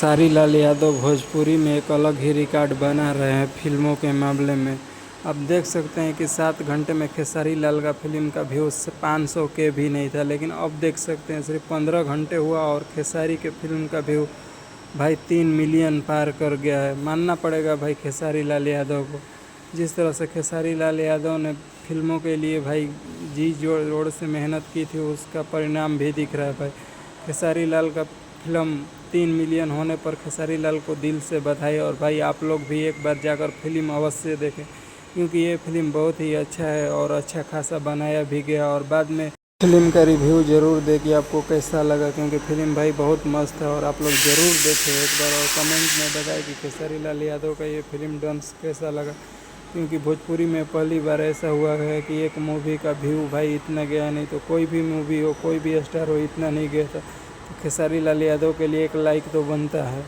खेसारी लाल यादव भोजपुरी में एक अलग ही रिकॉर्ड बना रहे हैं फिल्मों के मामले में। आप देख सकते हैं कि 7 घंटे में खेसारी लाल का फिल्म का व्यू 500 के भी नहीं था, लेकिन अब देख सकते हैं सिर्फ 15 घंटे हुआ और खेसारी के फिल्म का व्यू भाई 3 मिलियन पार कर गया है। मानना पड़ेगा भाई खेसारी लाल यादव को। जिस तरह से खेसारी लाल यादव ने फिल्मों के लिए भाई जी जोड़ से मेहनत की थी, उसका परिणाम भी दिख रहा है भाई। खेसारी लाल का फिल्म 3 मिलियन होने पर खेसारी लाल को दिल से बधाई। और भाई आप लोग भी एक बार जाकर फिल्म अवश्य देखें, क्योंकि ये फिल्म बहुत ही अच्छा है और अच्छा खासा बनाया भी गया। और बाद में फिल्म का रिव्यू ज़रूर दें कि आपको कैसा लगा, क्योंकि फिल्म भाई बहुत मस्त है और आप लोग ज़रूर देखें एक बार और कमेंट में बताएं कि खेसारी लाल यादव का ये फिल्म डांस कैसा लगा। क्योंकि भोजपुरी में पहली बार ऐसा हुआ है कि एक मूवी का व्यू भाई इतना गया, नहीं तो कोई भी मूवी हो कोई भी स्टार हो इतना नहीं गया था। तो खेसारी लाल यादव के लिए एक लाइक तो बनता है।